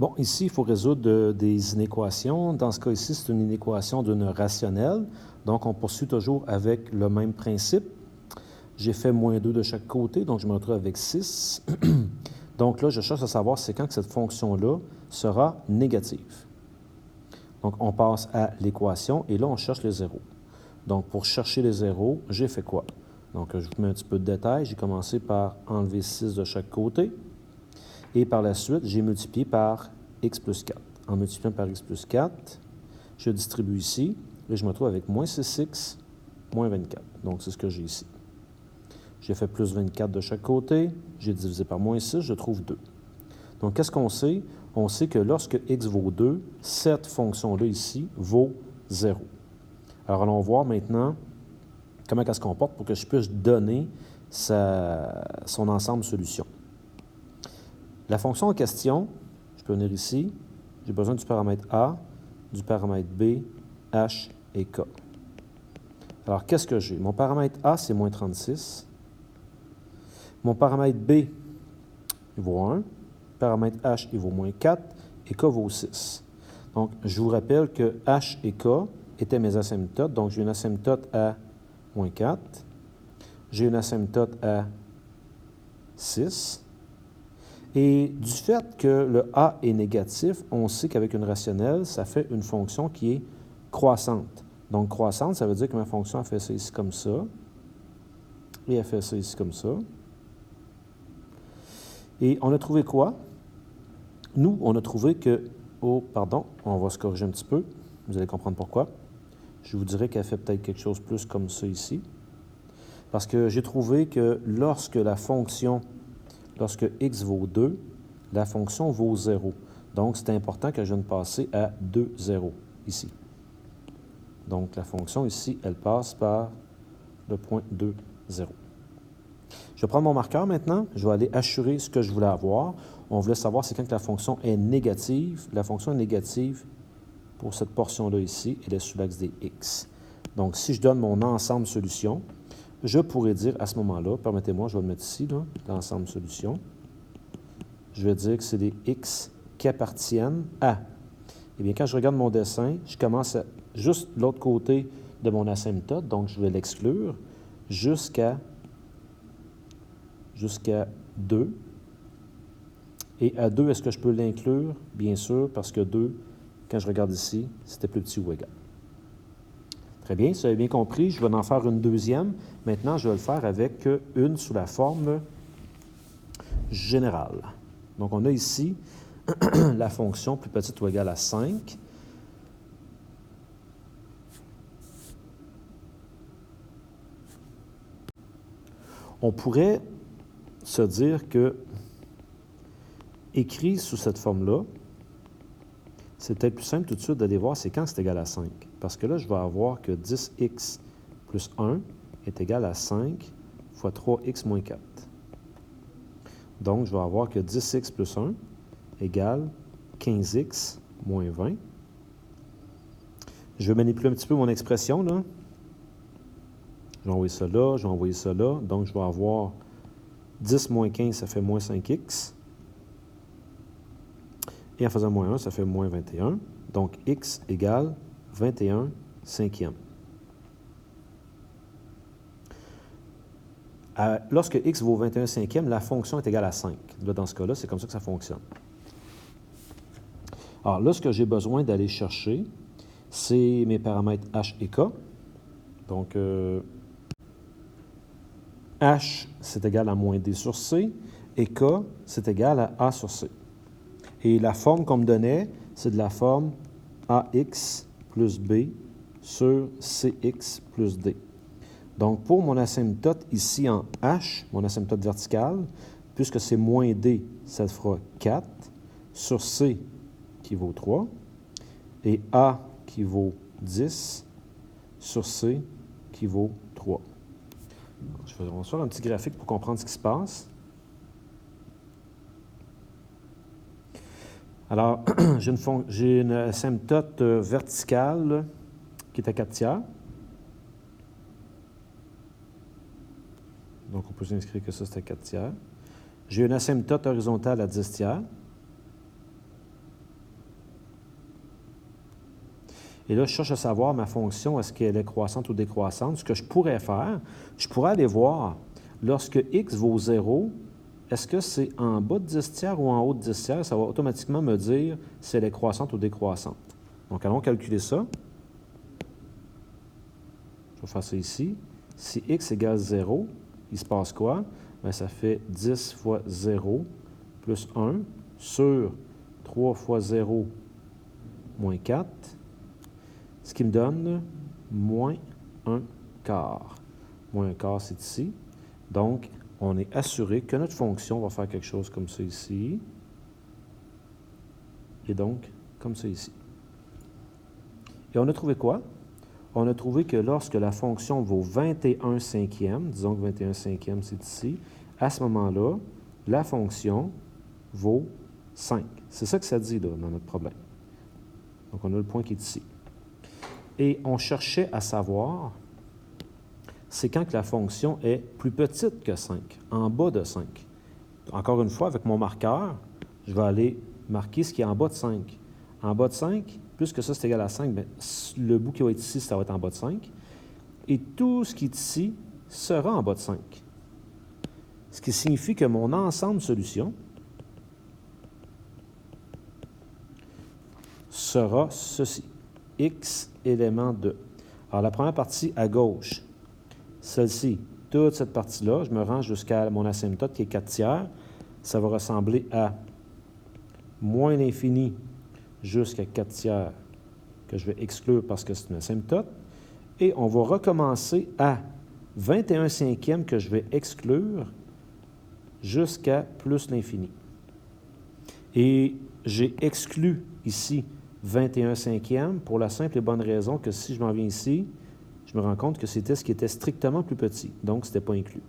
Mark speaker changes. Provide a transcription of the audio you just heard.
Speaker 1: Bon, ici, il faut résoudre des inéquations. Dans ce cas ici, c'est une inéquation d'une rationnelle. Donc, on poursuit toujours avec le même principe. J'ai fait moins 2 de chaque côté, donc je me retrouve avec 6. Donc là, je cherche à savoir c'est quand que cette fonction-là sera négative. Donc, on passe à l'équation et là, on cherche les zéros. Donc, pour chercher les zéros, j'ai fait quoi? Donc, je vous mets un petit peu de détails. J'ai commencé par enlever 6 de chaque côté. Et par la suite, j'ai multiplié par x plus 4. En multipliant par x plus 4, je distribue ici. Et je me retrouve avec moins 6x, moins 24. Donc, c'est ce que j'ai ici. J'ai fait plus 24 de chaque côté. J'ai divisé par moins 6, je trouve 2. Donc, qu'est-ce qu'on sait? On sait que lorsque x vaut 2, cette fonction-là ici vaut 0. Alors, allons voir maintenant comment elle se comporte pour que je puisse donner son ensemble de solutions. La fonction en question, je peux venir ici, j'ai besoin du paramètre A, du paramètre B, H et K. Alors, qu'est-ce que j'ai? Mon paramètre A, c'est moins 36. Mon paramètre B, il vaut 1. Paramètre H, il vaut moins 4. Et K vaut 6. Donc, je vous rappelle que H et K étaient mes asymptotes. Donc, j'ai une asymptote à moins 4. J'ai une asymptote à 6. Et du fait que le A est négatif, on sait qu'avec une rationnelle, ça fait une fonction qui est croissante. Donc, croissante, ça veut dire que ma fonction a fait ça ici comme ça. Et elle fait ça ici comme ça. Et on a trouvé quoi? Nous, on a trouvé que... Oh, pardon, on va se corriger un petit peu. Vous allez comprendre pourquoi. Je vous dirais qu'elle fait peut-être quelque chose plus comme ça ici. Parce que j'ai trouvé que lorsque x vaut 2, la fonction vaut 0. Donc, c'est important que je vienne passer à 2, 0 ici. Donc, la fonction ici, elle passe par le point 2, 0. Je vais prendre mon marqueur maintenant. Je vais aller assurer ce que je voulais avoir. On voulait savoir c'est quand que la fonction est négative. La fonction est négative pour cette portion-là ici. Elle est sous l'axe des x. Donc, si je donne mon ensemble solution, je pourrais dire à ce moment-là, permettez-moi, je vais le mettre ici, l'ensemble solution. Je vais dire que c'est des x qui appartiennent à. Eh bien, quand je regarde mon dessin, je commence à juste l'autre côté de mon asymptote, donc je vais l'exclure jusqu'à 2. Et à 2, est-ce que je peux l'inclure? Bien sûr, parce que 2, quand je regarde ici, c'était plus petit ou égal. Très bien, si vous avez bien compris, je vais en faire une deuxième. Maintenant, je vais le faire avec une sous la forme générale. Donc, on a ici la fonction plus petite ou égale à 5. On pourrait se dire que, écrit sous cette forme-là, c'est peut-être plus simple tout de suite d'aller voir c'est quand c'est égal à 5. Parce que là, je vais avoir que 10x plus 1 est égal à 5 fois 3x moins 4. Donc, je vais avoir que 10x plus 1 égale 15x moins 20. Je vais manipuler un petit peu mon expression, là. Je vais envoyer ça là, je vais envoyer ça là. Donc, je vais avoir 10 moins 15, ça fait moins 5x. Et en faisant moins 1, ça fait moins 21. Donc, x égale 21 cinquièmes. Lorsque x vaut 21 cinquièmes, la fonction est égale à 5. Là, dans ce cas-là, c'est comme ça que ça fonctionne. Alors là, ce que j'ai besoin d'aller chercher, c'est mes paramètres h et k. Donc, h, c'est égal à moins d sur c, et k, c'est égal à a sur c. Et la forme qu'on me donnait, c'est de la forme ax plus b sur cx plus d. Donc, pour mon asymptote ici en h, mon asymptote vertical, puisque c'est moins d, ça fera 4 sur c qui vaut 3 et a qui vaut 10 sur c qui vaut 3. On va faire un petit graphique pour comprendre ce qui se passe. Alors, j'ai une asymptote verticale qui est à 4 tiers. Donc, on peut s'inscrire que ça, c'est à 4 tiers. J'ai une asymptote horizontale à 10 tiers. Et là, je cherche à savoir ma fonction, est-ce qu'elle est croissante ou décroissante. Ce que je pourrais faire, je pourrais aller voir, lorsque x vaut 0, est-ce que c'est en bas de 10 tiers ou en haut de 10 tiers? Ça va automatiquement me dire si elle est croissante ou décroissante. Donc, allons calculer ça. Je vais faire ça ici. Si x égale 0, il se passe quoi? Bien, ça fait 10 fois 0 plus 1 sur 3 fois 0 moins 4, ce qui me donne moins 1 quart. Moins 1 quart, c'est ici. Donc, on est assuré que notre fonction va faire quelque chose comme ça ici. Et donc, comme ça ici. Et on a trouvé quoi? On a trouvé que lorsque la fonction vaut 21 cinquièmes, disons que 21 cinquièmes, c'est ici, à ce moment-là, la fonction vaut 5. C'est ça que ça dit, là, dans notre problème. Donc, on a le point qui est ici. Et on cherchait à savoir, c'est quand que la fonction est plus petite que 5, en bas de 5. Encore une fois, avec mon marqueur, je vais aller marquer ce qui est en bas de 5. En bas de 5, puisque ça c'est égal à 5, bien, le bout qui va être ici, ça va être en bas de 5. Et tout ce qui est ici sera en bas de 5. Ce qui signifie que mon ensemble de solutions sera ceci. X élément de. Alors, la première partie à gauche, celle-ci, toute cette partie-là, je me rends jusqu'à mon asymptote qui est 4 tiers. Ça va ressembler à moins l'infini jusqu'à 4 tiers que je vais exclure parce que c'est une asymptote. Et on va recommencer à 21 cinquièmes que je vais exclure jusqu'à plus l'infini. Et j'ai exclu ici 21 cinquièmes pour la simple et bonne raison que si je m'en viens ici, je me rends compte que c'était ce qui était strictement plus petit. Donc, ce n'était pas inclus.